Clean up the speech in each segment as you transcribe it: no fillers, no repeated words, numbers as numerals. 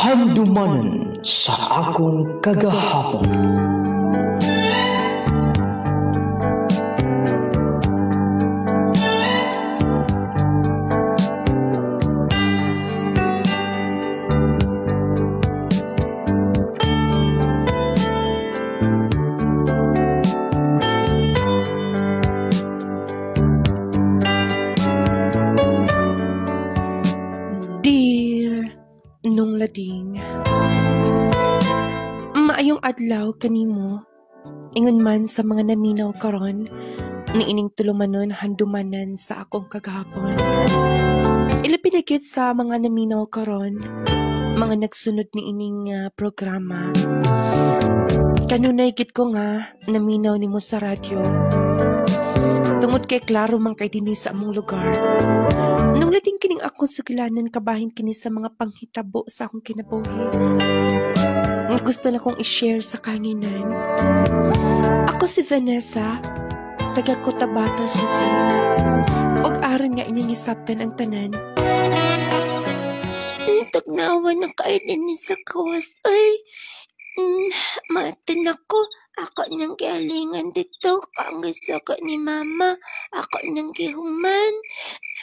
Handumanan sa akong kagahapon. Lading, maayong adlaw kanimo, ingon man sa mga naminaw karon, niining tulumanon handumanan sa akong kagahapon. Ilabi na gid sa mga naminaw karon, mga nagsunod niining programa. Kanunay gid ko nga naminaw nimo sa radyo. Tungod kay klaro man kay dinhi sa among lugar. Nung lading kining akong sugilanan kabahin kini sa mga panghitabo sa akong kinabuhi. Nga gusto na kong i-share sa kanginan. Ako si Vanessa, taga Cotabato City. Og aron nga inyong isabtan ang tanan. Tagnawa na kainin ni sa kawas ay matan ako. Ako nang galingan dito, kaangisa ka ni mama. Ako nang gihuman.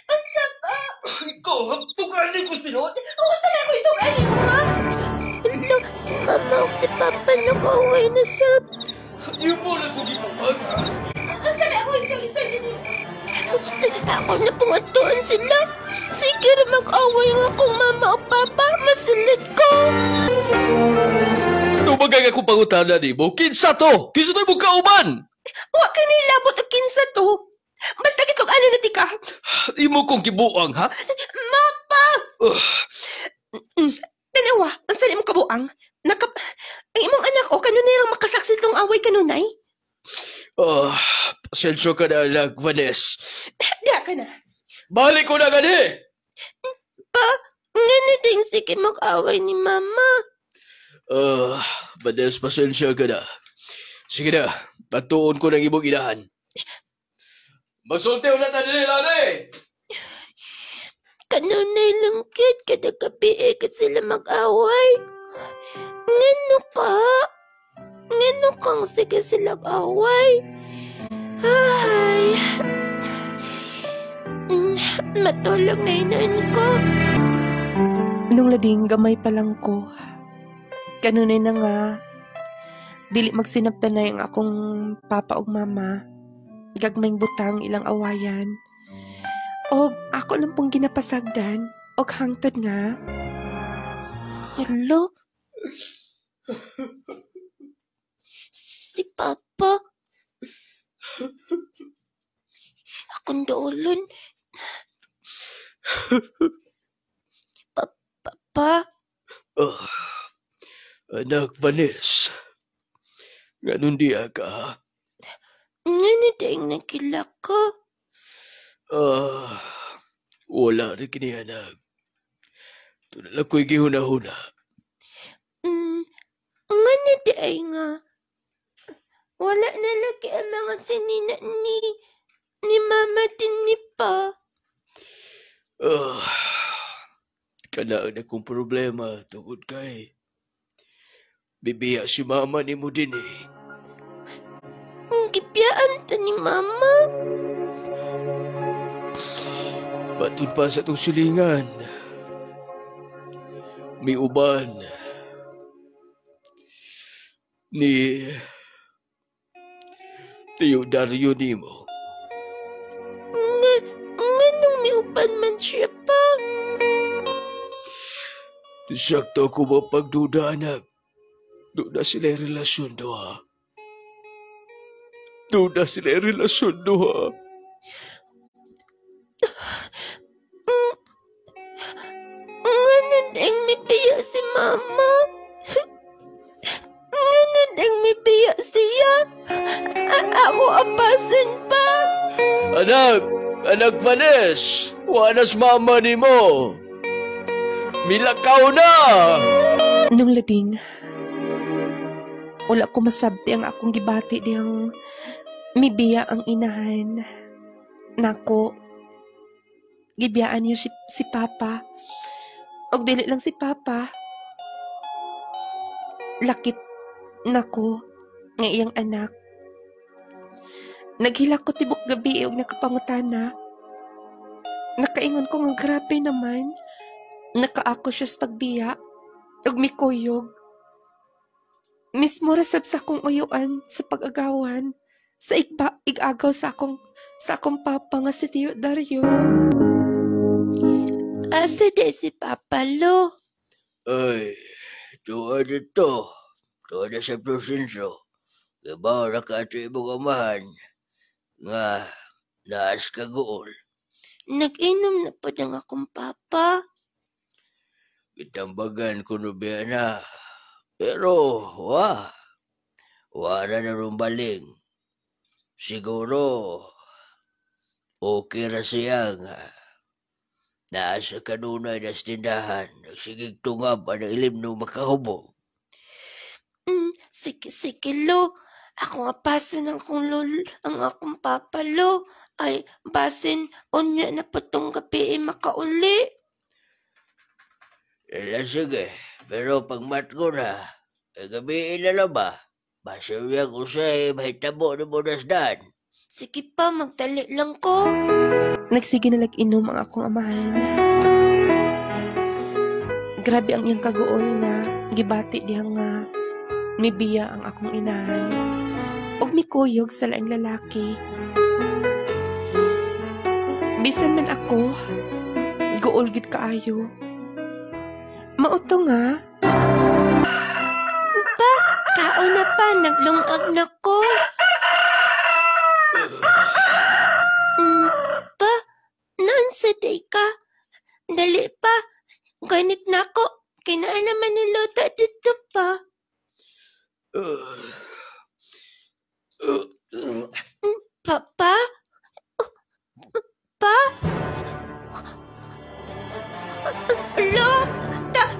Ang saba! Ikaw, tuganin ko sinod? Oo, talaga ko tuganin mo, ha? Hala, si mama o si papa nag-away na sab. Yung mo lang kong gituman, ha? Ang sana ako isa-isa din. Ako na pungatuan sila. Sige mag-away nga kung mama o papa, masulod ko. Tumagay akong pangutana ni mo. Kinsa to? Kinsa to yung kauban? Huwag ka nilabot o kinsa to. Basta kitog ano na tika. Imo kong kibuang, ha? Mapa! Tanawa, ang sali mo kabuang. Ang imong anak o kanunay makasaksi itong away kanunay? Pasensyo ka na lang, Vanessa. Diya ka na. Balik ko na gani! Pa, ngano din sige mag-away ni mama. Vanessa, pasensya ka na. Sige na, patuon ko ng ibong inahan. Masulti ulit na nila, Lani! Kanunay lang kit, kada gabi kat sila mag-away. Ngano ka? Ngano kang sige sila mag-away? Ay, matulog na inan ko. Nung lading gamay pa lang ko, kanunay na nga, dili magsinabtan na yung akong papa o mama. Gagmayng butang ilang awayan. O ako lang pong ginapasagdan. O hangtod nga. Hello? Si Papa. Akong daulon. Papa? Anak Vanessa, ganun di ka? Ngano dahil nagkila ka? Wala rin kini anak. Tunala ko'y gihuna-huna. Ngano dahil nga? Wala na lagi ang mga sinina ni mama din ni pa. Kanaan akong problema tungod kay bibiya si mama ni mo din eh. Gipyaan ta ni mama. Patun pa sa itong silingan. May uban. Ni Tio Dario nimo. Nganong may uban man siya pa? Sakto ko mapagduda, anak. Doon na sila relasyon do, ha? Doon na sila relasyon do, ha? Nganon ang may biya si mama? Nganon ang may biya siya? Ako apasan pa? Anak Vanessa, wanas mama ni mo. Milakaw na! Nung lading, wala ko masabti ang akong gibati diyang mibiya ang inahan. Nako, gibiyaan niyo si Papa. Og dili lang si Papa, lakit nako nga iyang anak. Naghilak ko tibok gabi og nakapangutana. Nakaingon ko nga grabe naman. Nakaako siya sa pagbiya ug mikuyog. Mismo rasab sa akong uyuan sa pag-agawan sa igagaw sa akong papa nga si Tio Dario. Asa di si Papa Lo? Ay, tuwa dito. Tuwa na sa prosinso. Kabaw na ka ito imong amahan. Nga, naas ka gool. Nag-inom na pa ng akong papa. Itambagan ko no biya na. Pero, wala na rin baling. Siguro, okay na siya nga. Nasa kanunay na tindahan. Nagsigig tungab ang ilim no makahubog. Sige, Lo. Ako nga pasin ang akong papa, Lo. Ay, basin, unya na pa tong gabi makauli. Sige, pero pag mat ko na, gabi na lang ba? Masawiyang ko sa'y mahitabo na mo nasdan. Sige pa, magdali lang ko. Nagsige na inom ang akong amahan. Grabe ang iyang kaguol nga, gibati diha nga, mibiya ang akong inahan. Og mikuyog sa laing lalaki. Bisan man ako, guol gid kaayo. Mauto nga. Pa, kaon na pa, naglungag na ko. Pa, naan sa day ka? Dali pa, ganit na ko. Kinaan naman ni Lota dito pa. Papa? Pa? Lo?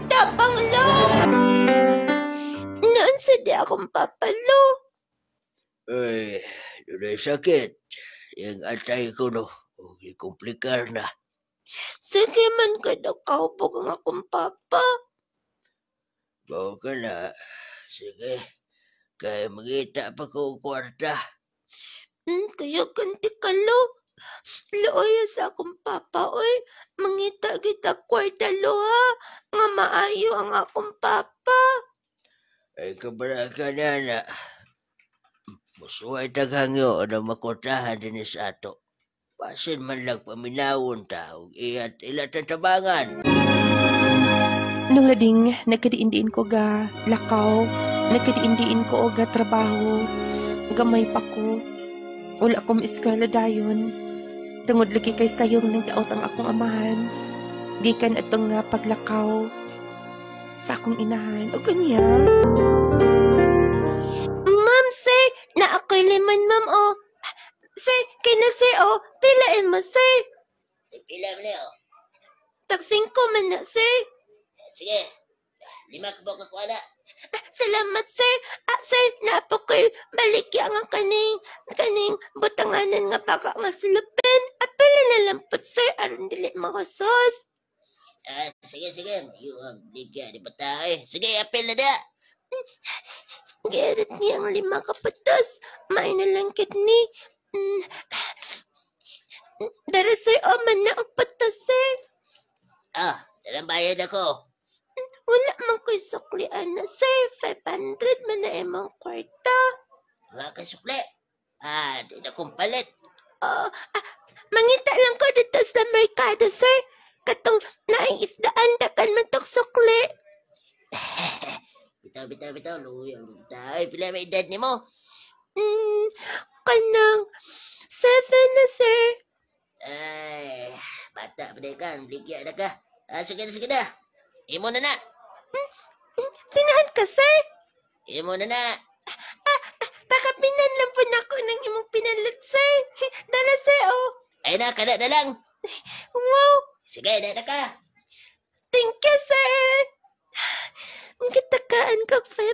Tapang Lo? Naan sa di akong Papa Lo? Ay, doon ay sakit. Yung atay ko no, komplikar na. Sige man ka na kaupog ang akong Papa. Bawa ka na. Sige, kaya magita pa ko kwarta. Kaya ganti ka Lo. Looya sa akong Papa, oy. Mangita kita kwarta Lo ha. Nga maayo ang akong Papa. Ay, kabara ka na na. Musuhay taghangyo na makutahan din sa ato. Pasin man lang paminawon ta, ug iyat ilat ang tabangan. Nung lading, nagkadiindiin ko ga lakaw, nagkadiindiin ko o ga trabaho, gamay pa ko. Wala akong eskwela dayon. Tungod lagi kay sayong nang daot ang akong amahan. Gikan atong nga paglakaw sa akong inahan. O kanya. Ma'am, sir, na ako'y liman, ma'am, o. Sir, kina sir, o. Pilain mo, sir. Pila mo niyo. Tagsing ko man na, sir. Sige. 5 ka ba kakuha na? Salamat, sir. Sir, napo ko'y balikya nga kaning butanganan nga baka nga Philippine. At pala na lampot, sir, aron dili mga sos. Sige. Di ka, di ba tayo? Sige, apel na da. Gerit niyang 5 kapatas. May nalangkit ni. Dara, sir, o man na ang patas, sir. Dalang bayad ako. Wala man ko'y suklian na, sir. 500 man na emang kwarta. Wala ka sukli. Di na kong palit. Mangita lang ko dito sa merkado, sir. Katong naiisdaan dakan man tong sukli. Bitaw. Luyang tayo. Pila may edad ni mo? Kanang 7 na, sir. Ay, bata pa ka. Bligya na ka. Sige na. Imo na na. Tinaan ka, sir. Imo na na. Baka pinanlang po na ako ng imong pinalit, sir. Dala, sir, oh. Ay na, kada na lang. Wow. Sige, na ka. Thank you, sir. Kitakaan kag 500.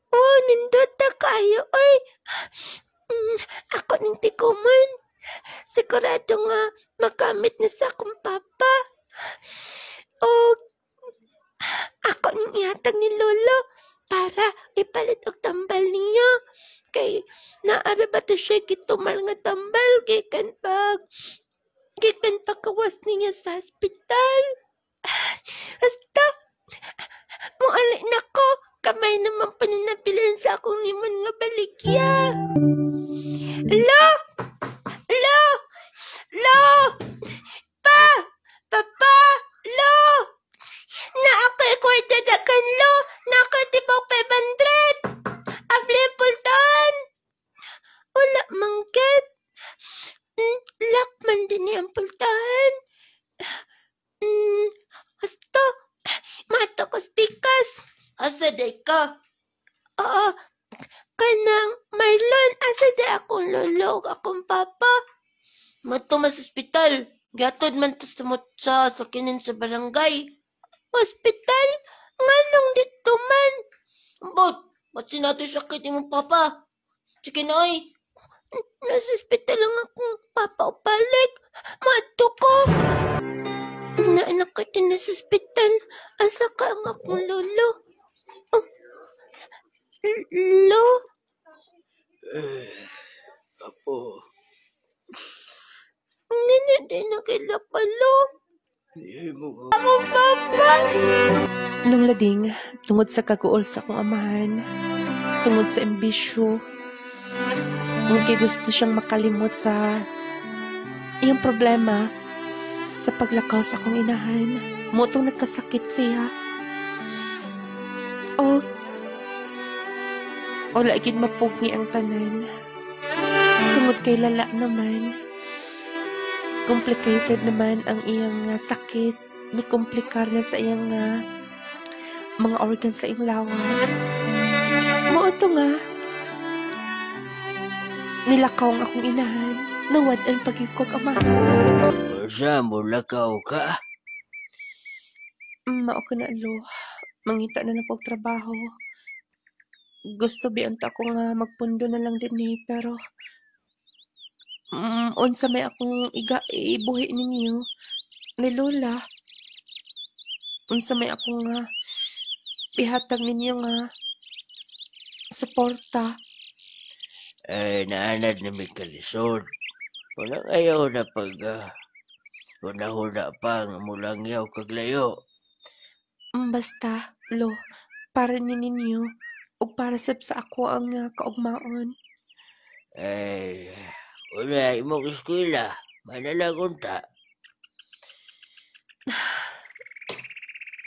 Oh, nindot na kayo, oy. Ako ning tikuman. Sigurado nga magamit na sa akong papa. O, ako ning ihatag ni Lolo para ipalit og tambal niya. Kay naara ba to siya gitumal nga tambal gikan pa kawas niya sa hospital. Hasta muali na ko kamay naman pananapilan sa akong imon nga baligya. Lo! Lo! Lo! Papa! Lo! Na ako'y kwarta dagan lo! Na ako'y tibok 500! Abli pultahan! Wala manggit! Lock man din niyang pultahan! Hasto! Mato ko spikas! Asa day ka? Kanang Marlon, asa day akong lolo akong papa? Mato mas ospital. Gatod man to sa sakinin sa barangay. Hospital? Nganong dito man? Ba't sinato'y sakit imong papa? Sige na ay. Nasa ospital lang akong papa o balik. Mato ko. Naanak ko din nasa ospital. Asa ka ang akong lolo? Lo? Apo, Ngana din na kila palo. di mo Akong papa! Nung lading, tungod sa kaguol sa akong amahan, tungod sa ambisyo, tungod kay gusto siyang makalimot sa iyong problema sa paglakaw sa akong inahan, mutong nagkasakit siya. O lagid mapugni ang tanan. Tungod kay lala naman. Complicated naman ang iyang sakit. May komplikar na sa iyang mga organs sa iyang lawas. Muuto nga. Nilakaw ang akong inahan. Nawad ang pagikog amahan. Sa mo lakaw ka? Mao ko na lo. Mangita na pag trabaho. Gusto biyan ta ko nga magpundo na lang din ni pero unsa may akong ibuhi ninyo ni Lola. Unsa may akong ihatag ninyo nga suporta. Ay, naanad na may kalisod. Walang ayaw na pag huna-huna pang mulang yaw kaglayo. Basta, lo, para ninyo ug para sa ako ang kaugmaon. Ay, wala imong eskwela. Manalagon ta.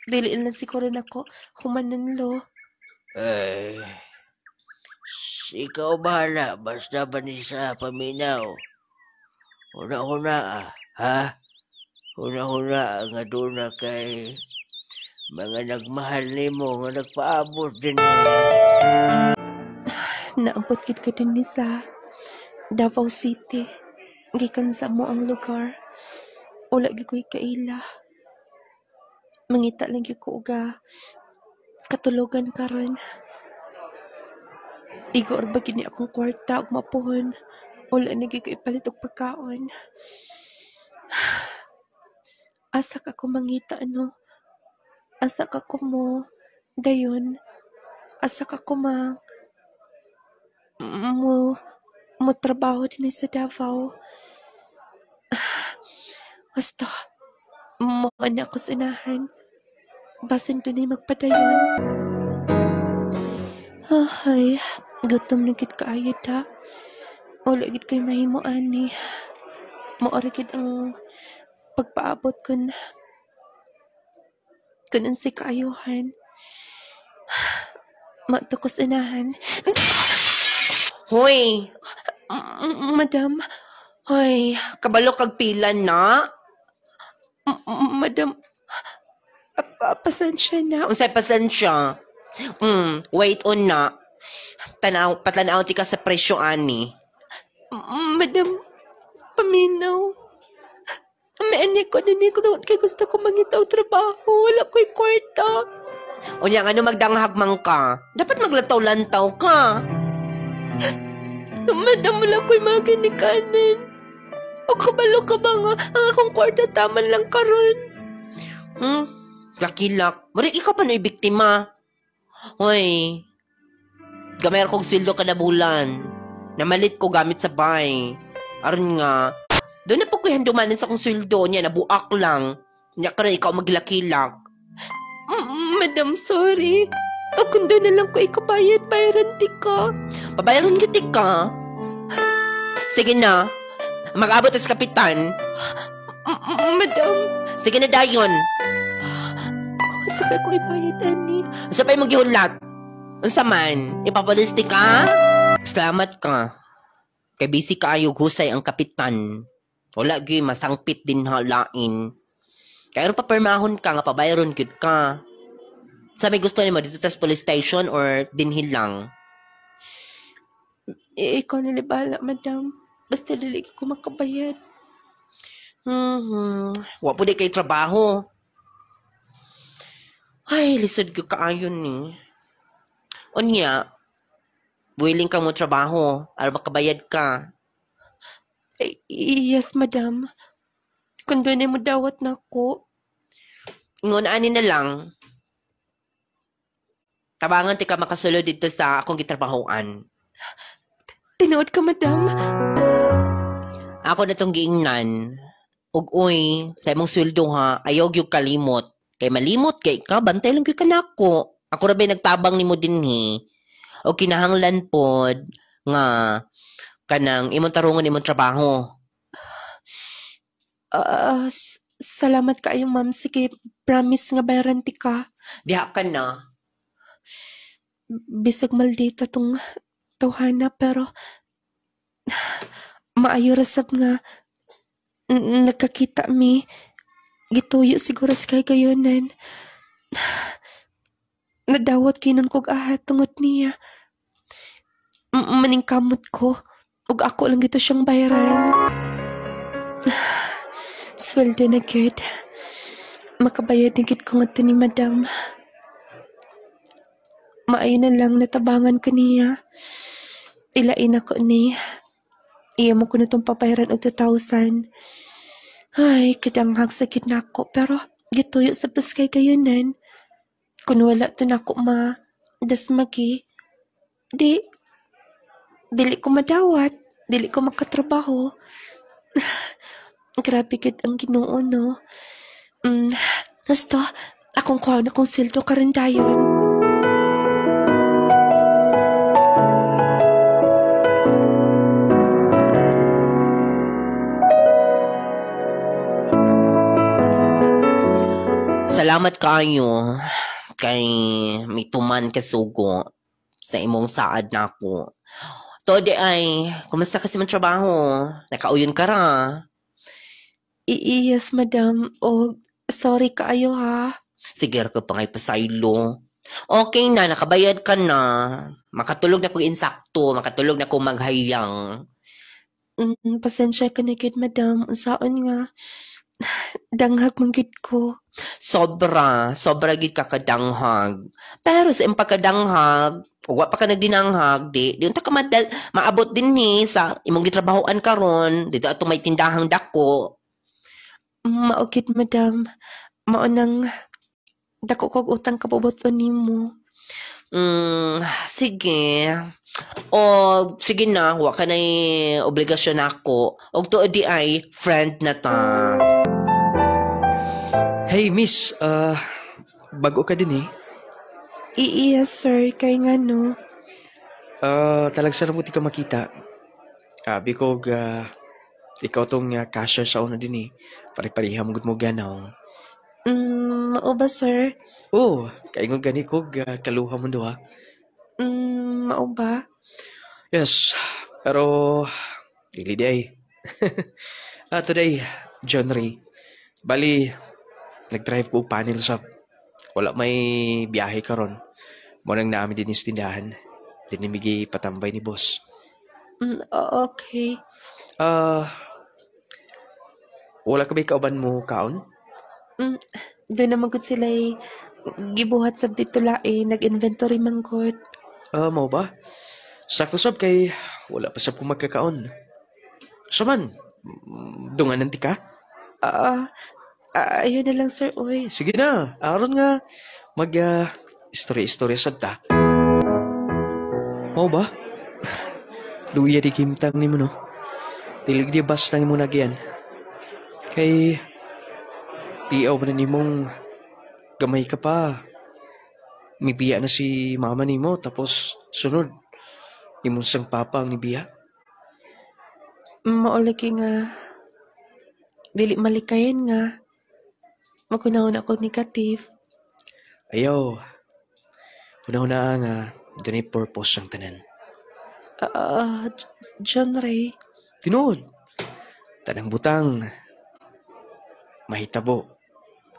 Dili lang siguro nako humanan lo. Ay, ikaw bahala. Basta ba ni sa paminaw? Huna-huna ha? Huna-huna nga doon na kay mga nagmahal nimo nga nagpaabot din. Naabot gid ka din ni sa Davao City. Gikan sa mo ang lugar. Wala gyud ko'y kaila. Mangita lang gyud ko uga katulugan karon. Igor ba gini akong kwarta ug mapuhon. Wala na gyud ko ipalit og pagkaon. Asa ka ko mangita ano? Asa ka ko mo dayon? Asa ka ko mo trabaho din sa Davao. Basta mo na ako sinahan. Basin doon ay magpadayon. Ay, gutom na gid kaayo ta. Wala gid kay mahimo ani. Maora gid ang pagpaabot kun si kaayuhan. Matukos inahan. Hoy, Madam. hoy, kabalo kag pila na. Madam. Pasensya na. Unsay pasensya? Wait on na. Patanaw ti ka sa presyo ani. Madam. Paminaw. May anik ko na ko kay gusto ko mangitaw trabaho. Wala ko'y kwarta. Unya ano magdanghag man ka. Dapat maglataw-lantaw ka. Madam, wala ko'y mga ginikanan. O kabalo ka ba nga ang akong kwarta taman lang karon? Kakilak. Mari ikaw pa na biktima. Hoy, gamay kong sildo kada bulan. Namalit ko gamit sa bay. Aron nga, doon na po ko handumanan sa kong sildo niya, nabuak lang. Niya ka rin ikaw maglakilak. Madam, sorry. Ako doon na lang ko ikabayad, bayaran di ka. Pabayaran kita ka. Sige na, mag-abot as kapitan. Madam, Sige na dayon. saka ko ibayad, ani. Sa pa'y maghihulat. Unsa man, ipapalisti ka? Salamat ka. Kay busy kaayo husay ang kapitan. Wala gi masangpit din halain. Kaya ron papermahon ka nga pabayron gyud ka. Sa may gusto nimo dito tas police station or dinhin lang? Ikaw na libala, madam. Basta dili ko makabayad. Wa po di kay trabaho. Ay, lisod gyud kaayon ni. Unya, willing ka mo trabaho aron makabayad ka. Yes, madam. Kung doon mo dawat na ko. Ingon ani na lang. Tabangan ti ka makasulod dito sa akong gitrabahoan. Tinuod ka, madam. Ako na tong giingnan. Ug uy, sa imong sweldo ha, ayaw gyud kalimot. Kay malimot kay ka, bantay lang gyud kanako. Ako ra bay nagtabang nimo dinhi. O kinahanglan pod nga kanang imong tarungon imong trabaho. Salamat kaayo, ma'am. Sige, promise nga bayaran ti ka. Diha ka na. Bisag maldita tong tawhana, pero maayo rasab nga nagkakita mi. Gituyo siguro sa kay gayonan. Nadawat kinon kog aha tungod niya. Maningkamot ko. Ug ako lang gito siyang bayaran. Sweldo na gid. Makabayad na gid ko nga ni madam. Maayo na lang natabangan ko niya. Ilain ako ni. Iya mo ko na itong papayaran og 2,000. Ay, kadanghag sakit na ako. Pero gituyo sa paskay kayunan. Kung wala to na ako dasmagi, dili ko madawat. Dili ko makatrabaho. Grabe gid ang Ginoo, no? Gusto, akong kuha na kong sweldo karon dayon. Salamat kaayo kay may tuman kasugo sa imong saad nako. Todi ay, kumusta kasi man trabaho? Nakauyon ka ra. Yes, madam. O, sorry kaayo, ha? Sige ka pa ngay pasaylo. Okay na, nakabayad ka na. Makatulog na ko insakto, makatulog na ko maghayang. Pasensya ka na gid, madam. Unsaon nga? Danghag man gid ko. Sobra gid ka kadanghag. Pero sa imong pagkadanghag, ug wa pa ka nagdinanghag, di unta ka maabot din ni sa imong gitrabahoan karon, dito ato may tindahang dako. Mao gid, madam. Mao nang dako kog utang kabuboton nimo. Sige. O, sige na, wa ka na obligasyon ako. Og tuod di ay, friend na ta. Hey, miss. Bago ka din eh. Yes, sir. Kay nga, no? Talagsa na mo di ka makita. Bikog, ikaw tong cashier sa una din eh. Pare-pareha mo mo ganaw. Mao ba, sir? Oh, kaingon gani kog kaluha mo do ha. Mao ba? Yes, pero dili di ay. Today, John Ray. Bali, nag-drive ko og panel shop. Wala may biyahe karon. Mo nang naami din is tindahan. Dinimigi patambay ni boss. Okay. Wala ka ba kauban mo kaon? Doon naman gud sila gibuhat sa dito lae, nag-inventory manggod. Mo ba? Sakto sab kay wala pa sab ko magkakaon. Saman, dungan nanti ka? Ayun na lang, sir. Uy. Sige na, aron nga istorya-istorya sad ta. Mao ba? Luya di kimtang nimo no. Dilig di basta nimo nagyan. Kay tiaw ba na nimong gamay ka pa. Mibiya na si mama nimo tapos sunod imong sang papa ang nibiya. Maulagi nga, dili malikayan nga. Magunahon ako negative. Ayaw. Una-una nga dunay purpose ang tanan. John Ray, Tinuod. Tanang butang mahitabo.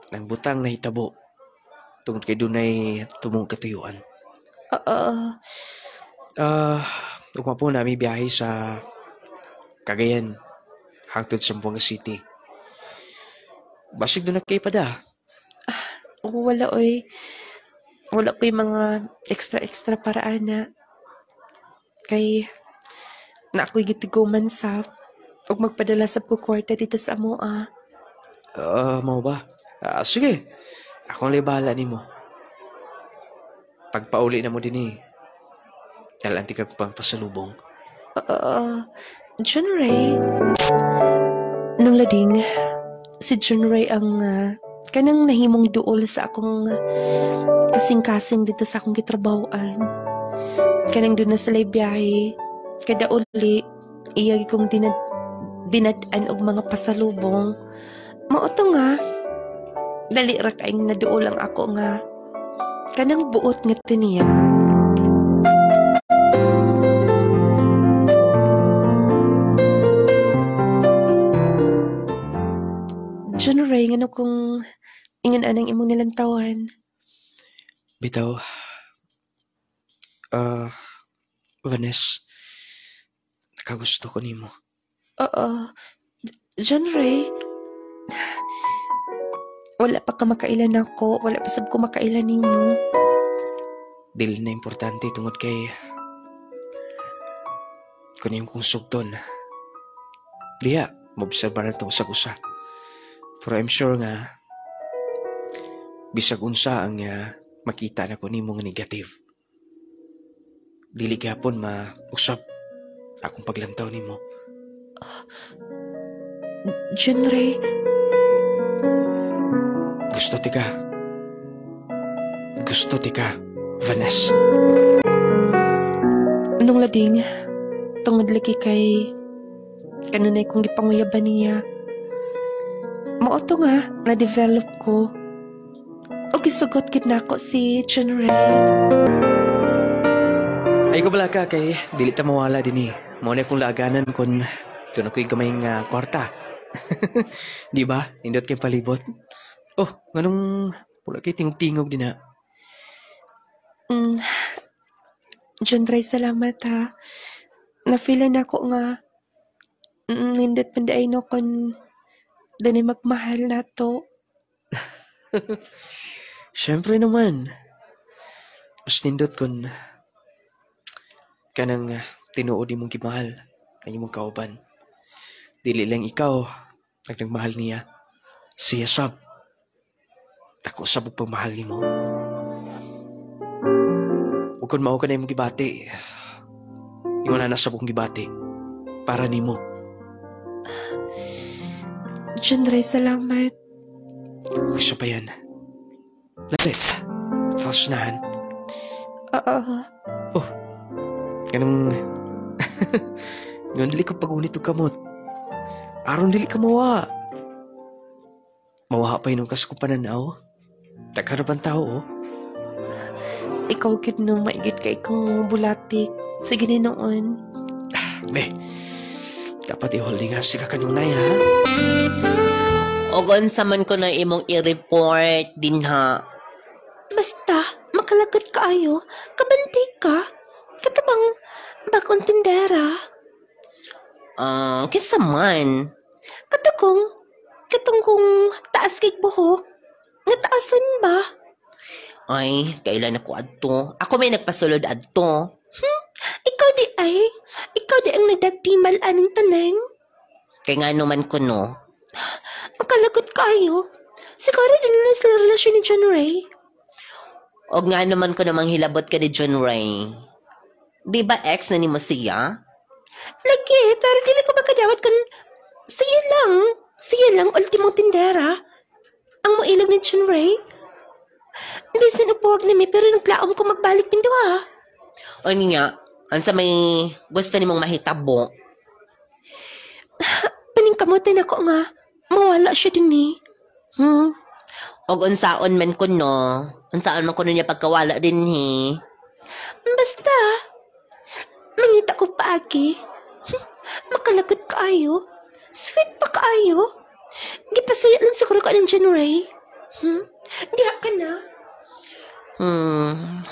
Tanang butang nahitabo. Tungod kay dunay tumong katuyuan. Ugma po namin biyahe sa Cagayan hangtod sa Zamboanga City. Basig doon na kayo pa da. wala oy. Wala ko'y mga extra paraan na. Kay, na ako'y gitiguman sa ug magpadala sab ko kwarta dito sa amoa. Mau ba? Sige. Ako ang bahala nimo. Pagpauli na mo din talanti kag pang pasalubong. John Ray, nung lading, si John Ray ang kanang nahimong duol sa akong kasing-kasing dito sa akong gitrabahoan. Kanang doon na sa biyahe, kada uli, iyagi kong dinadaan og mga pasalubong. Mauto nga, dali ra kaing naduol ang ako nga, kanang buot nga tiniya. John Ray, ngano kung ingon anang imong nilantawan? Bitaw. Vanessa, nakagusto ko nimo. John Ray, wala pa ka makailan ako, wala pa sab ko makailan nimo. Dili na importante tungod kay kuno yung kong sugton. Diya, mobserba na itong usag-usa. Pero I'm sure nga bisag unsa ang makita na ko nimo nga negative. Dili gyapon mausap akong paglantaw nimo. John Ray, Gusto tika, Vanessa. nung lading, tungod lagi kay kanunay kong gipanguyaban niya. Mauto nga, na-develop ko. O gisugot gid nako si John Ray. Ay ko bala ka kay dili ta mawala dinhi. Mao na kong laaganan kon doon ako'y gamay nga kwarta. Di ba? Nindot kay palibot. Oh, nganong wala kay tingog-tingog din na. John Ray, salamat ha. Na-feelan ako nga nindot panday no kon dani magmahal na to. Siyempre naman. Mas nindot kon kanang tinuod imong gimahal ang imong kauban. Dili lang ikaw ang nagmahal niya. Siya sab. Tako sab og pagmahal nimo. Ug kun mao ka na imong gibati. Ingon na sab akong gibati para nimo. John Ray, salamat. Gusto pa yan. Dali. Fasnahan. Oh. Ganun. Ganun dili ka pagunit og kamot. Aron dili ka mawa. Mawa pa inong kas kong pananaw. Tagkarapan tao, oh. Ikaw gid no maigit kay kong bulatik. Sige ni noon. Be, dapat i-holding hands ka kanunay, ha? Ogon saman ko na imong i-report din ha. Basta, makalagot kaayo. Kabantay ka. Katabang bakong tindera. Kisa man. Katong kong taas kay buhok. Nga taasan ba? Ay, kailan ako adto? Ako may nagpasulod adto. Ikaw di ang nagdagtimal aning tanan. Kaya nga naman ko no. Makalagot kaayo. Siguro din na sa relasyon ni John Ray. O nga naman ko namang hilabot ka ni John Ray. Di ba ex na ni mo siya? Lagi, pero dili ko makadawat kung siya lang, ultimong tindera. Ang moilog ni John Ray. Bisan upuwag na mi, pero naglaom ko magbalik din daw. O niya, ansa may gusto ni mong mahitabo? Paningkamutan ako nga, mawala siya din ni. Og unsaon man ko no, unsaon man ko niya pagkawala din ni. Basta, mangita ko paagi. Makalagot kaayo. Sweet pa kaayo. Gipasaya lang siguro ka ng John Ray. Diha ka na.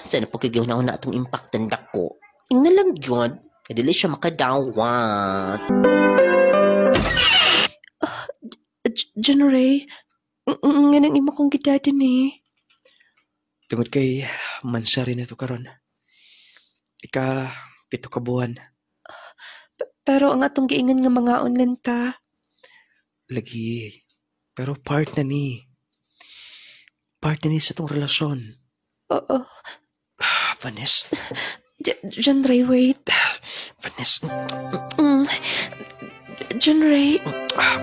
Sana po kagiyaw na itong impact ng dako. Ingna lang yun. Kadili siya makadawat. John Ray, nga nang imo kong gidadin eh. Tungod kay mansa rin ito karon. Pito ka buwan. Pero ang atong giingan nga mga online ta. Lagi. Pero part na ni sa itong relasyon. Oo. Vanessa. John Ray, wait. Vanessa. John Ray.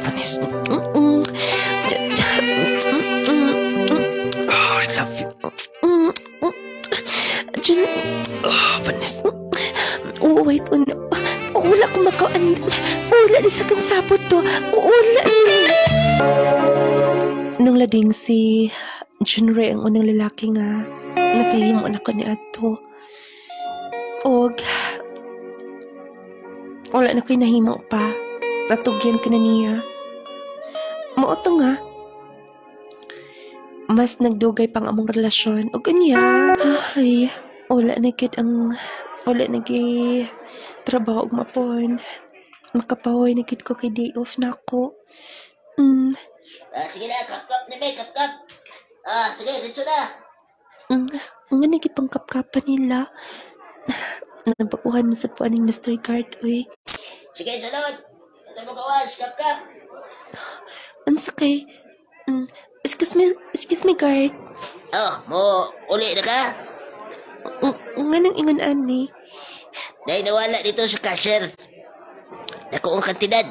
Vanessa. I love you. John... Vanessa. Wait, wala ko makaan. Wala ni sa kang sabot to. Wala ni. Nung lading si John Ray ang unang lalaki nga nakahimo na ko ni ato. Og wala na ko'y nahimo pa. Natugyan ka na niya. Mauto nga. Mas nagdugay pang among relasyon. Og anya. Ay, wala na trabaho og mapon. Makapaway na gid ko kay day off na ako. Sige na, kap-kap na may, kap-kap. Sige, dito na. Nga nagipangkap-kapan nila. Nababuhan na sa puan ng Mr. Guard, oy. Sige, sunod. Ito mo kawas, kap-kap. Ansa kay... excuse me, guard. Mo uli na ka? Nga nang ingon ani. Dahil nawala dito sa cashier. Dako ang kantidad.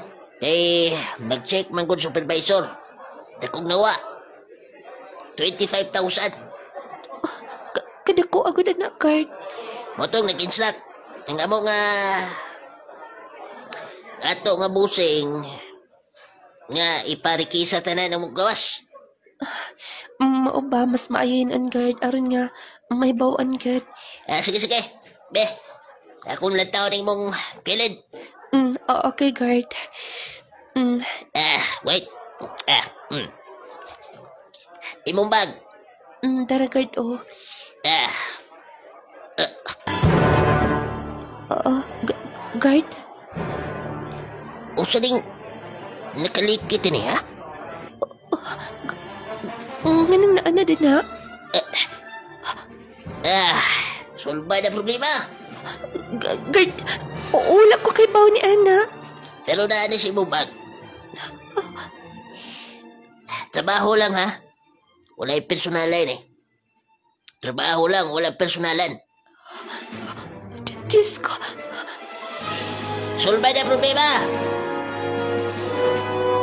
Nag-check man good supervisor. Dakong nawa. 25,000. Kada ko agad na, guard. Motong nag-instruct. Ang amo nga... Ato nga busing... Nga iparikisa tanan ang gawas. Mao ba, mas maayon ang guard. Aron nga, may bawaan, guard. Sige. Be, akong lantaw ning mong kilid. Okay, guard. Wait. Imong bag. Dara, guard, oh. Guard? Usa ding nakalikit ini, ha? Nga nang naana din, ha? Solba na problema. Guard, wala ko kay baw ni Ana. Pero na si imong bag. Trabaho lang, ha? Wala'y personalan, eh. Trabaho lang, walang personalan. Diyos ko. Solba na problema.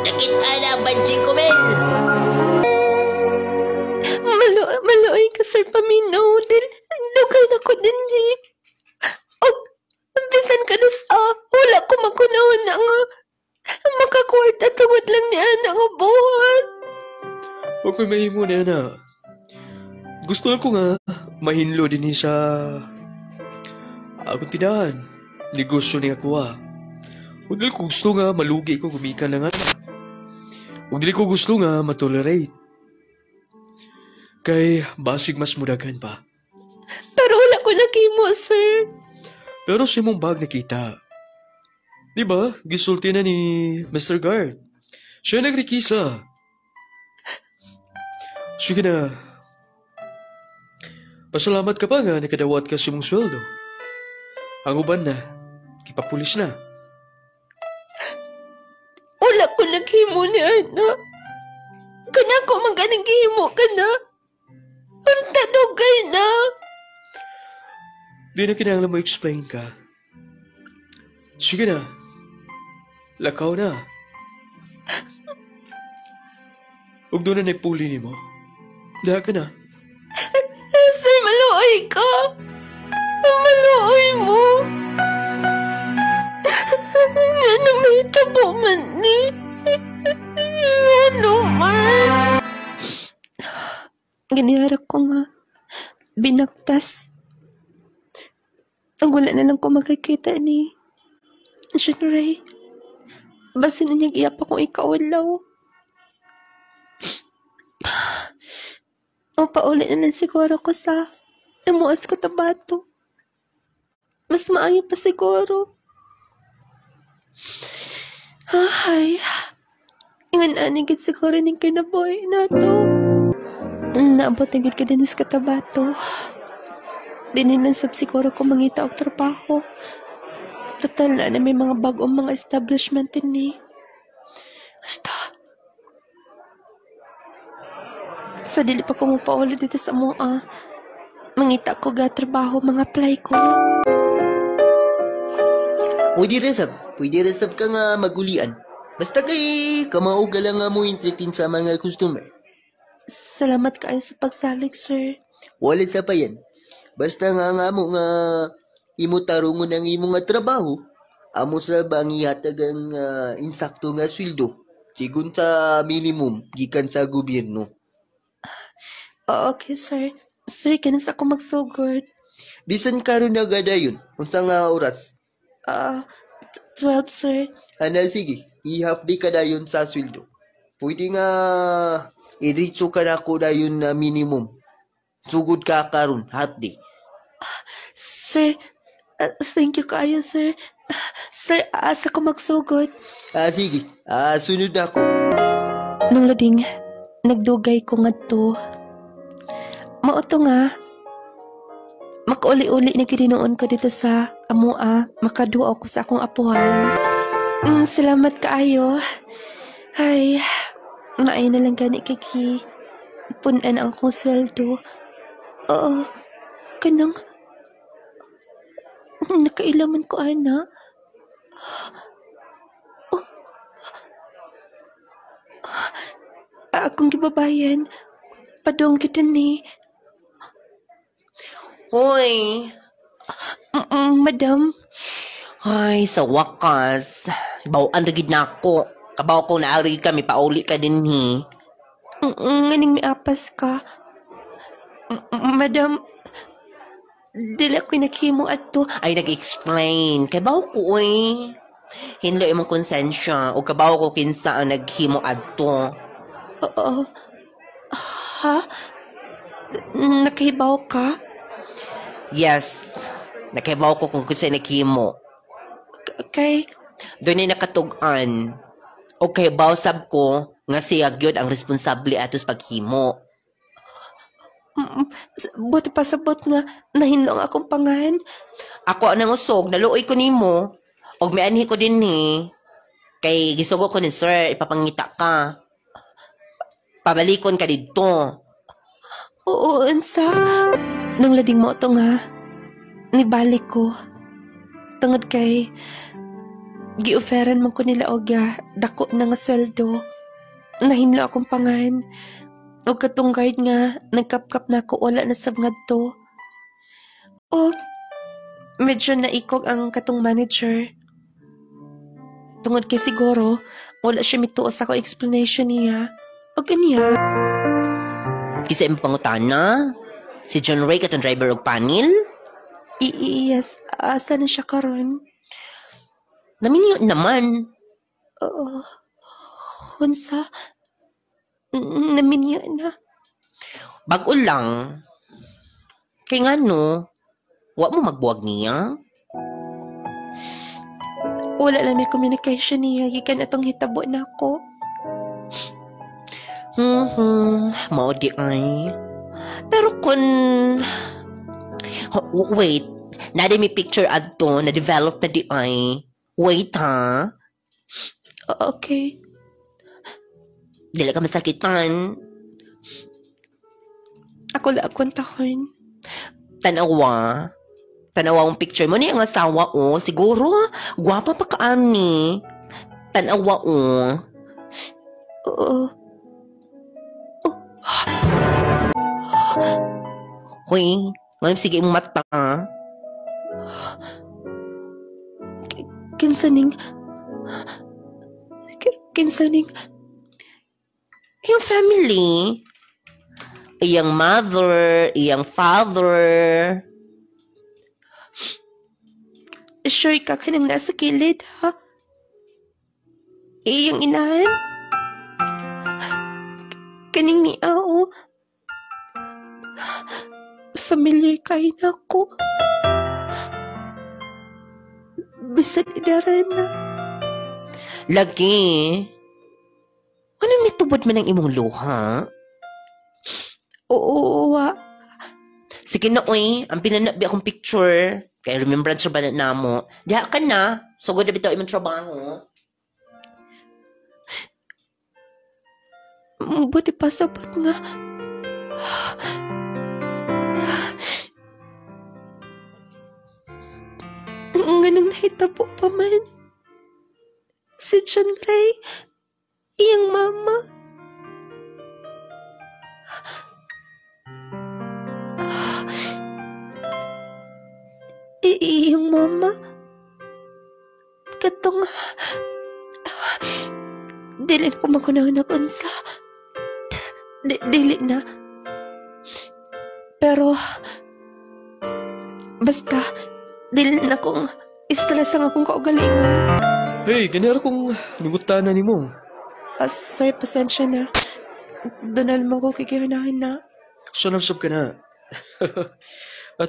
Nakita na ang banjing ko, men. Maloy ka, Sir Paminaw. Lugal na ko din, eh. Bisan ka na sa wala ko makunawin na nga. Makakwarta tungod lang ni Ana nga buhat. Huwag ko'y mahimo na Ana. Gusto lang ko nga mahinlo din sa akong tinahan. Negosyo ni ako Huwag dili ko gusto nga malugi ko gumikan na nga. Huwag dili ko gusto nga matolerate. Kay basig mas mudagan pa. Pero wala ko nakimo, sir. Pero si mong bag nakita. Diba, gisulti na ni Mr. Guard. Siya nagrikisa. Sige na. Pasalamat ka pa nga nakadawat ka si mong sweldo. Ang uban na, kipapulis na. Wala ko naghimo ni Ana. Kanya ko magaling gihimo ka na. Unta dugay na. Di na kinahanglan mo explain ka. Sige na. Lakaw na. Huwag doon na naipuli ni mo. Diha ka na. Sir, maluoy ka. Maluoy mo. Ano may tabo man ni? Ano man? Ganiyara ko nga. Binaktas. Ang wala na lang ko makikita ni John Ray. Basta na niyang iyak akong ikawalaw. O paulit na lang siguro ko sa namuas ko tabato. Mas maayo pa siguro. Ay, ingan anigid siguro ning kinaboy na to. Naabot na gid ka din sa katabato. Dinilansab siguro ko mangita og trabaho. Total na may mga bagong mga establishment din eh. Basta. Sa dili pa ko mapaulit dito sa mga mangita ko ga trabaho, mga apply ko. Pwede resab ka nga magulian. Basta kay kamao ka lang nga mo entertain sa mga customer. Salamat kayo sa pagsalig, sir. Wala sa pa yan. Basta nga mo nga imo tarungon ang imo nga trabaho, amo sa bang ihatag ang insakto nga sweldo, sigun sa minimum gikan sa gobyerno. Okay, sir. Sir, kanas ako magsugod. Bisan karon na gadayon, unsa nga oras? 12, sir. Ana sige, i-half day ka dayon sa sweldo. Pwede nga idiretso ka na ko dayon na minimum. Sugod ka karon half day. Sir, thank you kayo, sir. Sir, asa ko magsugod. Sige, sunod na ako. Nung lading, nagdugay ko nga to. Mauto nga, makauli-uli na ginoon ko dito sa amua, makaduwa ko sa akong apuhan. Salamat kaayo. Ay, maay na lang gani kaki. Punan ang akong sweldo. Oo, kanang nakailaman ko, ana. Akong gibabayan. Padong kita ni. Hoy! Madam. Ay, sa wakas. Bawaan rigid na ako. Kabaw ko na ari kami, pauli ka din hi. Nganing may apas ka. Madam, dili ako'y naghimo adto. Ay, nag-explain. Kay baw ko Hinlo imong konsensya o kabaw ko kinsa ang naghimo adto. Oo. Ha? Nakahibaw ka? Yes. Nakahibaw ko kung kinsa naghimo. Kay, Doon ay nakatugan. O kay sab ko nga siya gyud ang responsable atos paghimo. buti pa sabot nga nahinlo ang akong pangan. Ako ang usog, naluoy ko nimo. Og may anhi ko din ni. Kay gisugo ko ni sir, ipapangita ka. Pabalikon ka dito. Oo, unsa? Nung lading mo ito nga, nibalik ko. Tungod kay, gi-offeran man ko nila og dako na nga sweldo. Nahinlo akong pangan. Og katong guard nga, nagkapkap na ako, wala na sabngad to. O, medyo naikog ang katong manager. Tungod kay siguro, wala siya mituos ako explanation niya. O ganiya. Kisa imong pangutana? Si John Ray katong driver og panel? Yes, asa na siya karon? Naminyo naman. Oo. Unsa? Naminyo na. Bago lang. Kay nga no, wa mo magbuwag niya? Wala lang may communication niya. Gikan atong hitabo na ako. Mao di ay. Pero kun... wait, nade may picture adto na develop na di ay. Wait ha. Okay. Dili ka masakitan. Ako lang kwentahon. Tanawa. Tanawa ang picture mo ni ang asawa o. Siguro, gwapa pa ka ani. Tanawa o. Oo. Hoy, ngayon sige yung mata. Kinsaning... Kinsaning... Yung family. Iyang mother, iyang father. Sure ka nang nasa kilid, ha? Iyang inahan? Kaning ni Ao. Familiar kayo na ako. Bisag idaran na. Lagi. Anong mitubod man ang imong luha? Oo, wa. Sige na, oy. Ang pinanabi akong picture. Kaya remembrance sa banat na mo. Diha ka na. Sugod na bitaw imong trabaho. Buti pa sapat nga. Nganong nahitabo pa man. Si John Ray, iyang mama. Iyang mama. Katong... Dili ko makunaw na kunsa. Dili na. Pero... Basta... Dili na kong... Stress ang akong kaugalingon. Hey, ganyan kong nungutan na ni mo. Sir, pasensya na. Doon mo ko kikihanahin na. So, nasab ka na.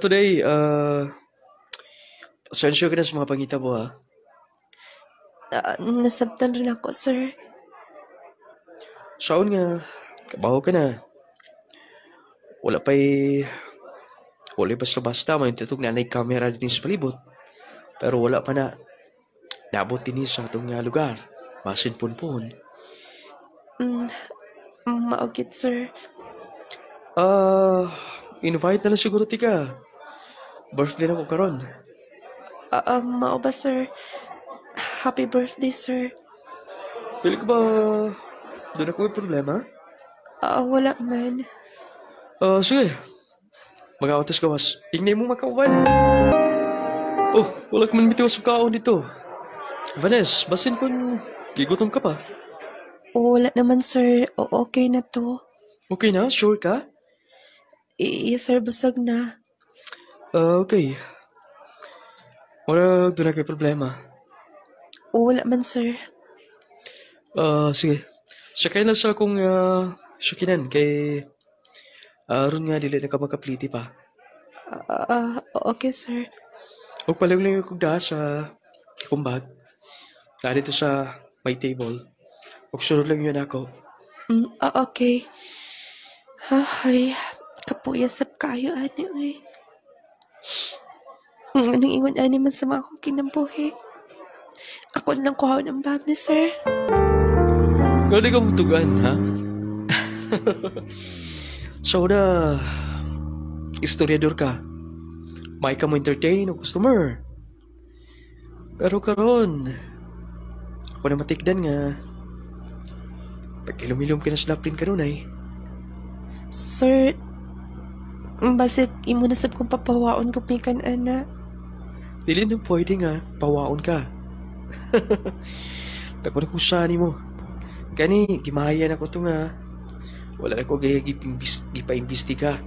Today, pasensya ka na sa mga pangita mo, ha? Nasabtan rin ako, sir. Saon nga, kabaho ka na. Wala basta-basta, may tutog na kamera din sa palibot. Pero wala pa na. Nabot din sa atong lugar. Basin punpon. Maugit, sir. Invite na lang siguro tika. Birthday na ko karon. Mao ba, sir? Happy birthday, sir. Pili ka ba doon ako may problema? Wala man. Sige. Mag-autos ka was. Tingnan mo makauban. Oh, wala ka man bitiwas sa kaon dito. Vanessa, basin kung gigutom ka pa. Wala naman, sir. Okay na to. Okay na? Sure ka? Yes, sir. Busog na. Okay. Wala doon na kayo problema. Wala man, sir. Sige. Sakay na sa akong sakinan kay ron nga dili na ka makapliti pa. Okay, sir. Huwag pala lang yung kugda sa akong bag. Dito sa my table. Huwag sunod lang yun ako. Okay. Ay, kapuyasap kayo, ano eh. Anong iwan ani man sa mga akong kinabuhi. Ako lang kuha ng bag ni sir. Gano'n ka mutugan, ha? So na, historiador ka. May ka mo entertain o customer. Pero karon, ako na matikdan nga. Pagkilumilum ka na slaprin ka nun ay. Sir, basig imo na sab kong papawaon ko pikan ana. Dili na pwede nga, pawaon ka. Tako na kung saan mo. Kani, gimahayan ako ito nga. Wala na ko gaya gipa-imbestiga.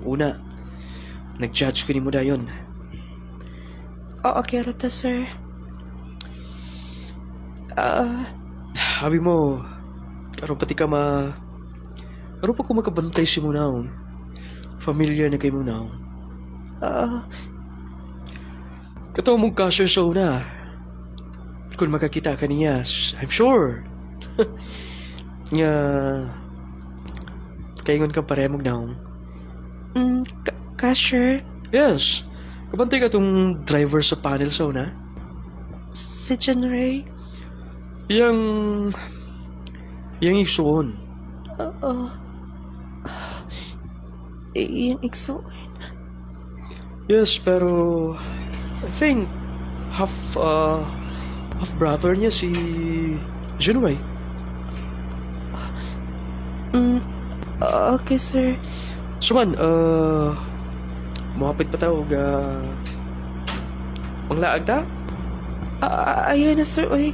Una, nag-judge ko ni mo dayon. Okay, rata, sir. Habi mo, karon pati ka karon pa ko makabantay si mo naon. Familiar na kay mo naon. Kataw mong cashier sa una. Kung makakita ka niya, I'm sure. Nga, kaingon ka paremog naon. Cashier? Yes. Kabantay ka tong driver sa panel sa una. Si John Ray? Yang isuon. Iyang iksuon. Yes, pero I think half half brother niya si Junway. Mm, okay, sir. So man, muhapit pa tawag manglaag ta? Ayun na, sir. Uy,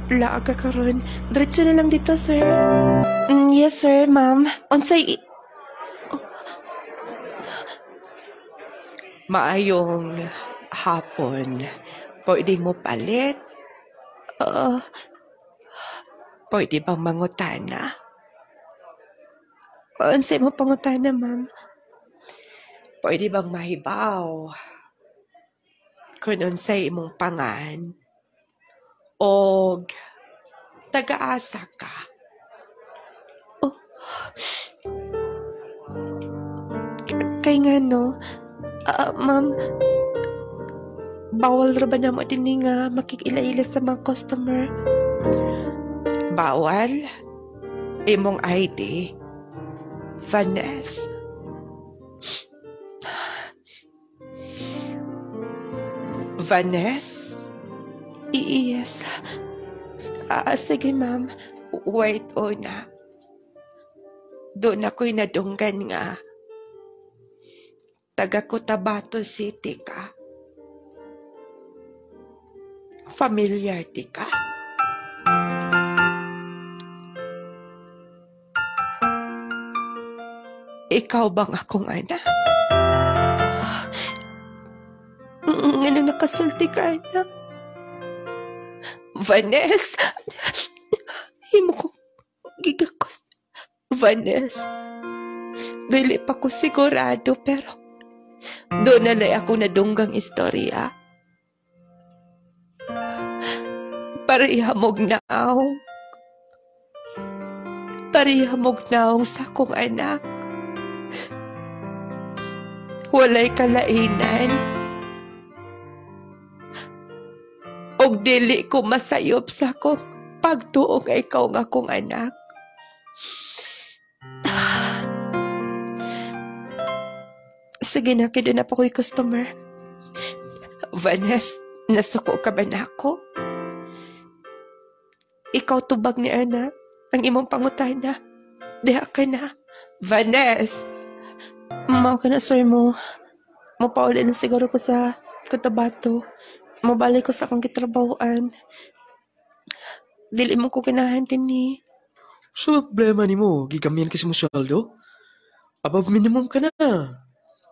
laag ka karon. Diretso na lang dito, sir. Yes, sir, ma'am. Unsay... Maayong hapon. Pwede mo palit? Pwede bang mangutana? Unsay mo pangutana, ma'am? Pwede bang mahibaw? Kung unsay imong pangan? Og taga-asa ka? Oh. Kay nga no, ma'am, bawal ra ba na mo din nga makikila-ila sa mga customer? Bawal? Imong ID? Vanessa? Vanessa? Yes. Sige, ma'am. Wait, na. Doon ako'y nadunggan nga. Taga Cotabato City ka. Familiar di ka? Ikaw bang akong anak? Ano nakasulti ka, anak? Vanessa! Himo ko gigakos. Vanessa. Dili pa ko sigurado pero doon nalay ako nadunggang istorya. Parihamog naong. Parihamog naong sa akong anak. Walay kalainan. Og dili ko masayop sa akong pagtuo nga ikaw nga akong anak. Sige na, kaya na po ko'y customer. Vanessa, nasuko ka ba na ako? Ikaw tubag ni Ana, ang imong pangutana. Diha ka na. Vanessa! Mao ka na, sir mo. Mapauli na siguro ko sa Cotabato. Mabalik ko sa akong kitrabahoan. Dili mo ko kinahan din ni. So, problema ni mo, gigamihan kasi mo sweldo? Above minimum ka na.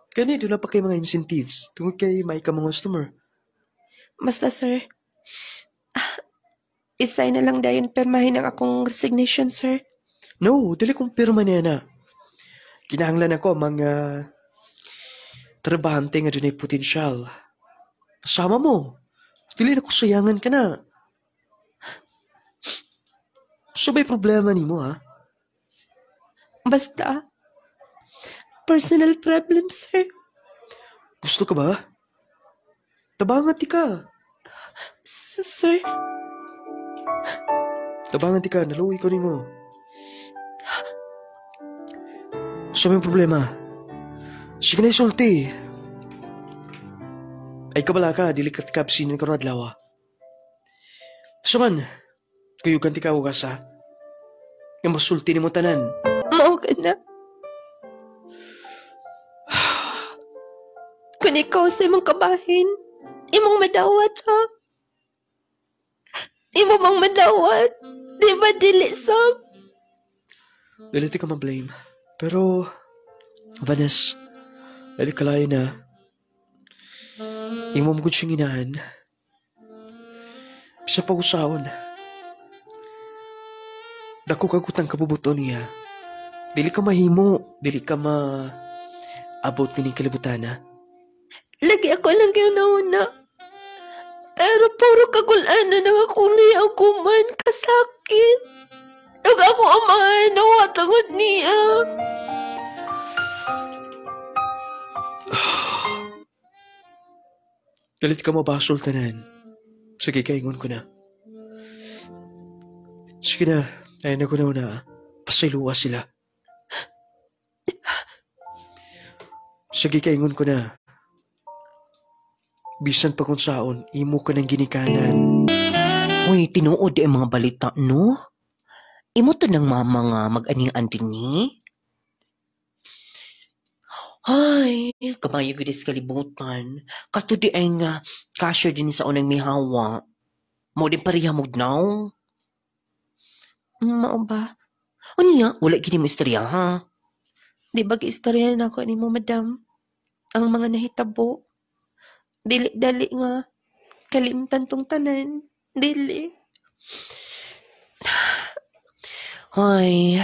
Ganito na pa kay mga incentives tungkol kay may ka mga customer. Basta, sir. Isay na lang dayon permahin ang akong resignation, sir. No, dili kong pirma niya na. Kinahanglan ako mga trabahante nga dunay potensyal. Kasama mo. Dili na ko sayangan ka na. So may problema ni mo, ha? Basta. Personal problem, sir. Gusto ka ba? Tabangan ti ka. Sir? Tabangan ti ka, naluwi ko ni mo. So may problema. Sige na isulti. Ay kabala ka, dili ka kapsinan ko na adlaw. So man, kayo ganti ka ugas ha. Nga masulti ni mo tanan. Mao ka na. Kung ikaw sa imong kabahin, imong madawat, ha? Imo bang madawat? Di ba dili, Sam? Dili ti ka ma-blame. Pero, Vanessa, dali kalayo na. Imo mo siyang inahan. Bisa pag-usaon. Dako kagutang kabubuto niya. Dili ka mahimo, dili ka abot ni kalibutana. Lagi ako lang yun nauna. Pero puro kagulanan ang akong liyaw kuman kasakit. Nag ako amahan na watangod niya. Galit ka mabasol tanan. Sige, kaingon ko na. Sige na, ayun na ko na. Pasiluwa sila. Sige, kaingon ko na. Bisan pa kung saon, imo ka ng ginikanan. Uy, tinuod ang mga balita, no? Imo to ng mama nga mag-aning ni? Ay, kamayo gid sa kalibutan. Kato di ay nga cashier din sa unang mihawa. Mo din pareha mo now. Mao ba? Unya, wala gini mo istorya ha. Di ba giistoryahan ako ni mo, madam? Ang mga nahitabo. Dili-dali nga. Kalimtan tong tanan. Dili. Ay,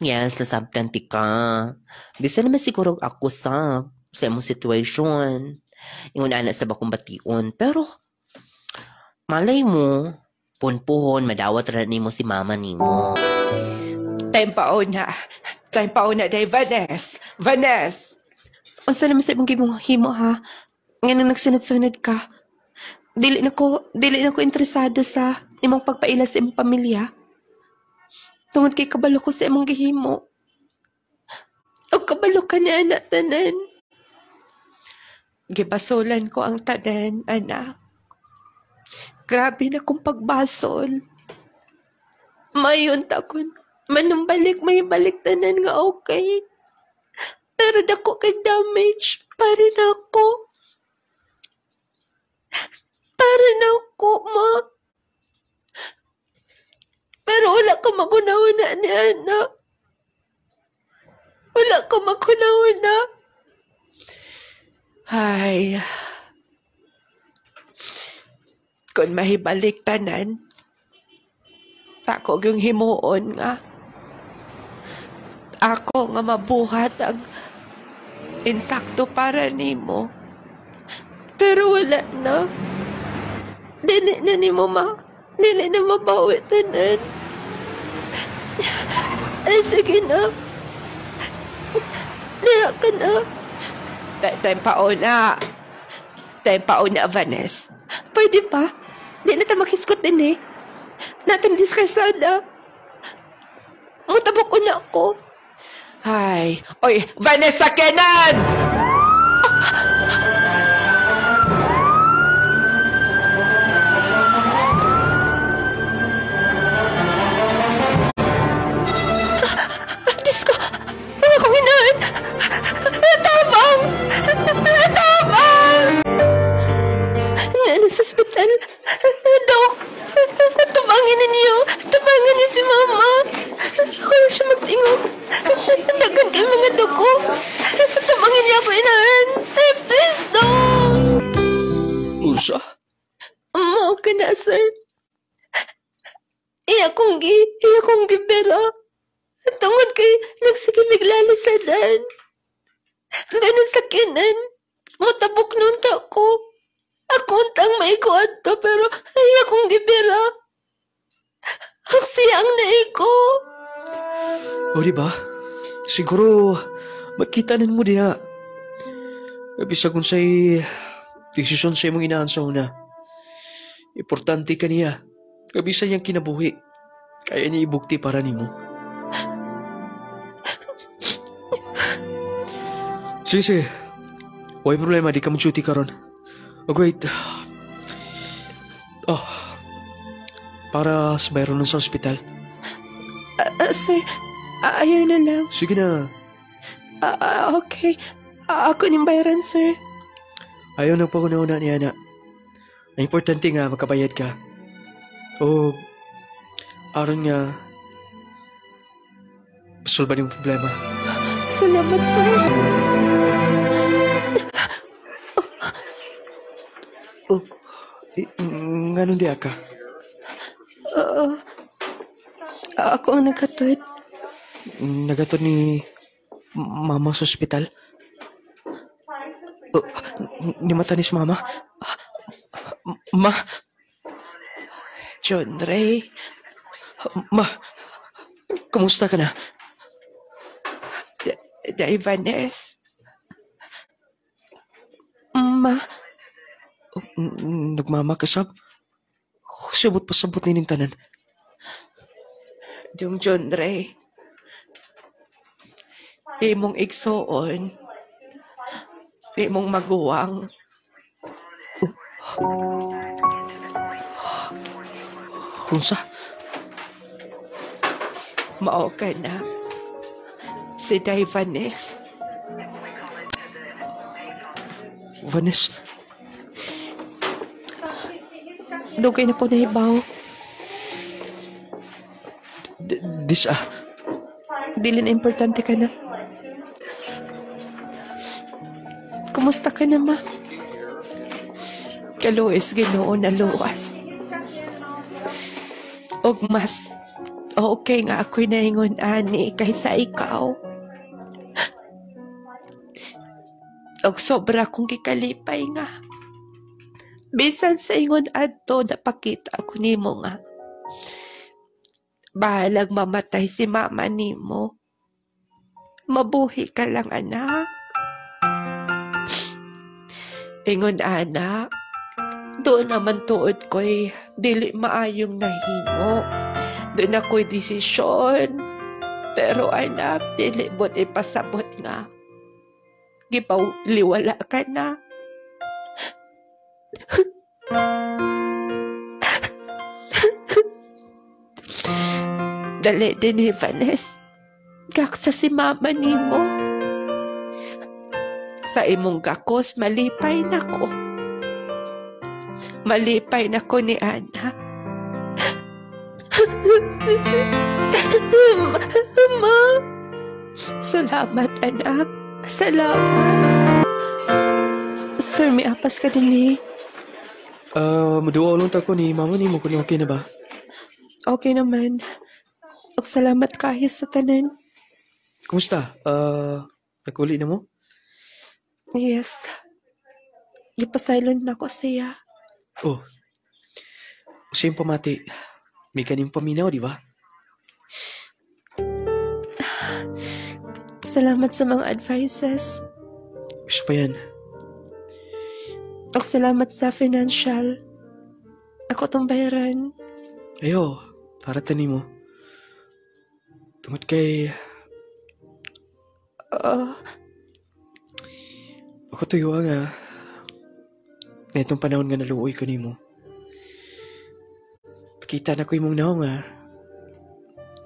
yes, nasabtan ti ka. Bisa naman siguro ako sa imong situation. Ingon ana sa bakong bation. Pero, malay mo, punpuhon, madawat ra nimo si mama nimo. Time pa na, day, Vanes. Vanes! Unsa naman sa imong himo, ha? Nga nang nagsunod-sunod ka. Dili na ko interesado sa imong pagpaila sa imong pamilya. Tungod kay kabalo ko sa imong gihimo. O kabalo ka na, anak, tanan. Gibasulan ko ang tanan, anak. Grabe na kong pagbasol. Mayon takon. Manumbalik may balik tanan nga okay. Pero dako kay damage. Para na ako. Ma. Pero wala ka magunahuna ni anak. Wala ka magunahuna. Ay. Kung mahibalik tanan, ako yung himuon nga. Ako nga mabuhat ang insakto para nimo. Pero wala na. Dili na nimo dili na mabawi tanan. Ay, sige na. Diha ka na. Time pa una, Vanes. Pwede pa? Di na ta makiskot din eh. Natin diskarsada. Mutabok ko na ako. Ay. Oy, Vanessa Kenan! Diyos ko! Ano kong hinaan? Tabang! Nga sa ospital. Dok, tabangin ninyo. Tabangin niyo si Mama. Wala siya magtingog. Dagan kay mga dugo. Tabangin niya ako, inaan. Ay, please, Dok. Usa? Mao ka na, sir. Iya kong gibera. Tungod kay nagsigimig lalisadan. Ganun sa kinan. Mutabok nun ta ko. Ako untang maikuan to, pero ay akong gibira. Ang siyang naiko. O diba? Siguro, magkitanan mo diha. Bisa kung sa'y desisyon sa imong inaan sa una. Importante ka niya. Kabisa niyang kinabuhi. Kaya niya ibukti para nimo. Sige. Huwag problema, di ka mo duty karon. Oh, wait. Oh. Para sa bayro nun sa ospital. Sir, ayaw na lang. Sige na. Okay. Ako ning bayaran, sir. Ayaw na pa ko na ni Ana. Ang importante nga, makabayad ka. O, aron nga, pasulba yung problema. Salamat, sir. Nganon di ka? Ako ang nagkatod. Nagatod ni Mama sa ospital? Ni mata ni si Mama? Ma? John Ray. Ma? Kumusta ka na? Vanes. Ma? Nagmamakasab? Sabot pa sabot ni tanan. Yung John Ray. Imong igsoon. Imong maguwang. Unsa? Mao ka na. Si Day Vanes. Vanes, Dugay na ko nahibaw. dis Dili na importante ka na. Kumusta ka na, ma? Kaluwis, Ginoo na luwas. Og mas okay nga ako'y naingon ani kaysa ikaw. Og sobra kong kikalipay nga. Bisan sa ingon adto napakita ako nimo nga. Bahalag mamatay si mama nimo. Mabuhi ka lang, anak. Ingon, anak, doon naman tuod ko'y dili maayong nahimo. Doon ako'y desisyon. Pero anak, dili mo't ipasabot nga. Gipaw, liwala ka na. Dali din ni Vanes. Gaksa si mama nimo. Sa imong gakos, malipay na ko. Malipay na ko ni Ana. Ma. Salamat, anak. Salamat. Sir, may apas ka din eh. Maduwa lang ta ko ni mama ni mo kung okay na ba? Okay naman. Og salamat kayo sa tanan. Kumusta? Naguli na mo? Yes. Ipasilent na ko siya. Oh. Siyang pamati. May kaning paminaw, di ba? Salamat sa mga advices. Gusto pa yan. Og salamat sa financial. Ako tong bayaran. Ayo, para tani mo. Tungod kay... Ako tuyo nga. Na itong panahon nga naluoy ko nimo. Pakita na ko imong naong nga.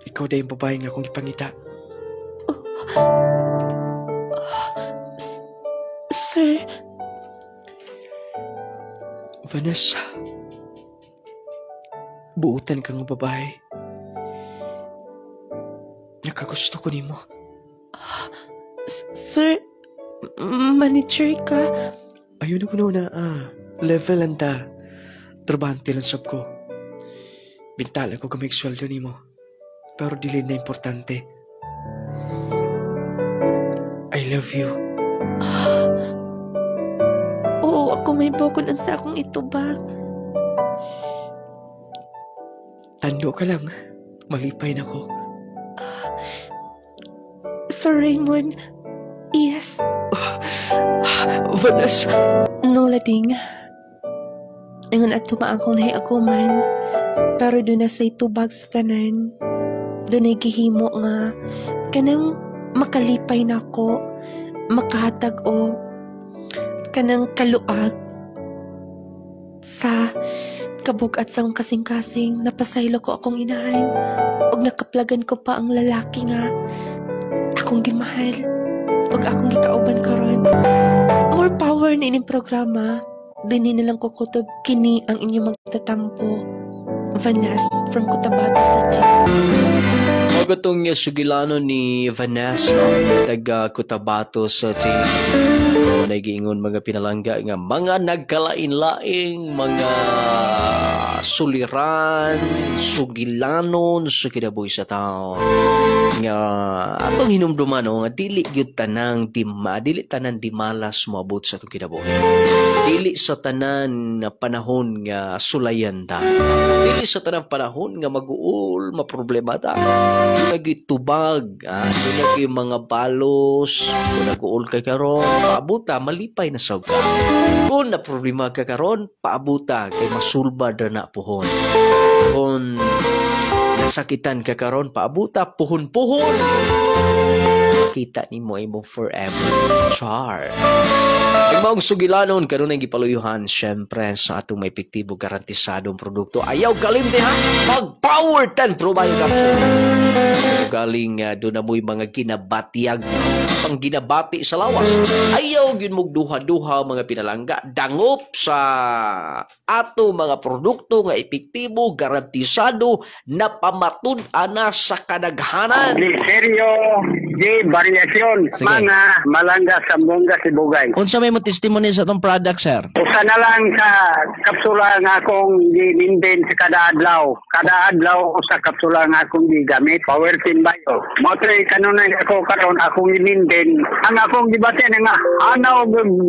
Ikaw na yung babae nga akong ipangita. Sir, Vanessa, buutan kang babae. Nakagusto ko nimo. Sir, manager ka? Ayun ako na level lang ta. Trabante lang sab ko. Bintala ko kamig sweldo nimo. Pero dili na importante. I love you. Oo, ako may bukod sa akong itubag. Tando ka lang. Malipay na ko. Sir Raymond, yes. Vanessa! No, lading. Ingon at tumaan kong nahiaguman. Pero doon na sa itubag sa tanan. Doon ay gihimo nga. Kanang makalipay na ko. Makahatag o. Kanang kaluag. Sa kabugat sa akong kasing-kasing. Napasaylo ko akong inahan. Og nakaplagan ko pa ang lalaki nga. Akong gimahal. Og akong gikauban karon. More power na ining programa. Dini na lang kukutob kini ang inyong magtatampo. Vanessa from Cotabato City. Magatong niya sugilano ni Vanessa taga Cotabato City. Nagiingon mga pinalangga nga mga nagkalain-laing mga suliran, sugilanon sa kinabuhi sa tao. Nga atong hinumduman nga dili gyud tanang dimalas moabot sa atong kinabuhi. Dili sa tanan nga panahon nga sulayan ta. Dili sa tanang panahon nga mag-uol, maproblema ta. Nagitubag, naging mga balos, kung nag-uol ka karon, paabuta, malipay na sa ka. Kung na problema ka karon, paabuta, kay masulba na puhon. Kung nasakitan ka karon, paabuta, puhon-puhon. makita nimo imong forever. Char. Ang mga sugilanon karon ay gipaluyuhan syempre sa atong may epektibo garantisadong produkto. Ayaw kalimti ha. Mag Power 10 Pro Bio Capsule. Galing doon na mo'y mga ginabatiyag pang ginabati sa lawas. Ayaw yun mong duha-duha mga pinalangga. Dangop sa ato mga produkto nga epektibo, garantisado, na pamatud-ana sa kadaghanan. Seryo, di variasyon. Sige. Mga malangga sa Bongga, Sibugay. Unsa may mo testimony sa itong product, sir? Usa na lang sa kapsula nga akong gi-maintain sa kada adlaw. Kada adlaw usa kapsula nga akong gigamit. Power Team Bio. Motoy kanunay ako karon akong gi-maintain. Ang akong gibati nga anaw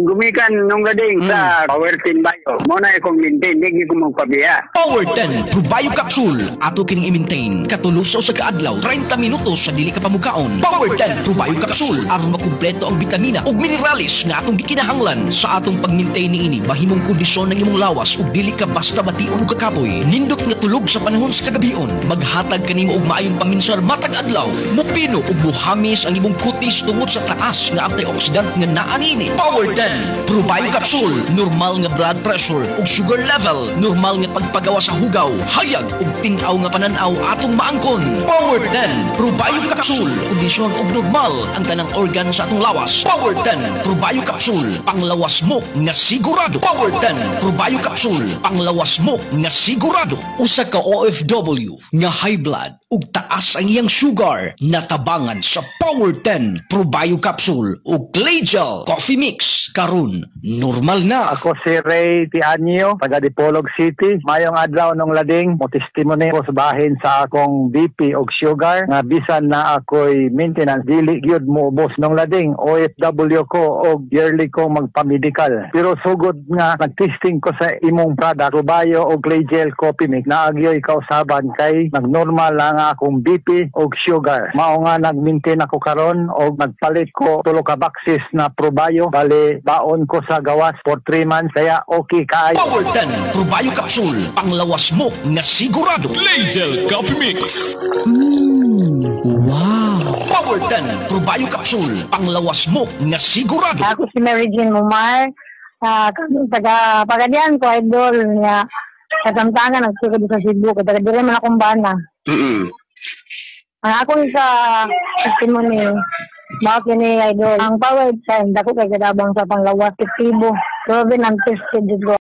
gumikan nung gading sa Power Team Bio. Mo na akong maintain, di ko magpabiya. Power 10 Pro Bio Capsule. Ato kining i-maintain. Katuluso sa kaadlaw, 30 minutos sa dili ka pamukaon. Power 10 Pro Bio Capsule. Aron makumpleto ang bitamina ug mineralis nga atong gikinahanglan sa atong pag-maintain niini. Mahimong kondisyon ng imong lawas ug dili ka basta bation ug kakapoy. Nindot nga tulog sa panahon sa kagabion. Maghatag kanimo og maayong panginsar matag adlaw. Mupino ug muhamis ang imong kutis tungod sa taas nga antioxidant nga naa niini. Power 10 Pro Bio Capsule. Normal nga blood pressure ug sugar level. Normal nga pagpagawa sa hugaw, hayag ug tin-aw nga pananaw atong maangkon. Power 10 Pro Bio Capsule. Kondisyon ug normal ang tanang organ sa atong lawas. Power 10 Pro Bio Capsule. Panglawas mo nga sigurado. Power 10 Pro Bio Capsule. Panglawas mo nga sigurado. Usa ka OFW nga high blood ug taas ang iyang sugar, natabangan sa Power 10 Pro Bio Capsule ug Clay Gel Coffee Mix. Karon normal na. Ako si Ray Tianyo, taga Dipolog City. Mayong adlaw nung lading, mo testimony ko sa bahin sa akong BP og sugar nga bisan na ako'y maintenance dili gyud mo ubos nung lading. OFW ko og yearly ko magpa-medical. Pero sugod nga nag-testing ko sa imong product, Rubayo og Clay Gel Coffee Mix, naagyoy kausaban kay nagnormal lang akong BP og sugar. Mao nga nag-maintain ako karon og nagpalit ko tulo ka boxes na Probayo. Bali baon ko sa gawas for 3 months kaya okay kaayo. Power 10 Pro Bio Capsule. Panglawas mo nga sigurado. Clay Gel Coffee Mix. Wow. Power 10 Pro Bio Capsule. Panglawas mo nga sigurado. Ako si Mary Jean Mumar, taga Pagadian ko, idol niya. Kasamtangan, nagsikod sa Cebu, taga dire man akong bana. Ang akong sa testimony, bakit ni idol, ang power 10, dako kay kadabang sa panglawas, epektibo. Proven ang tested dito.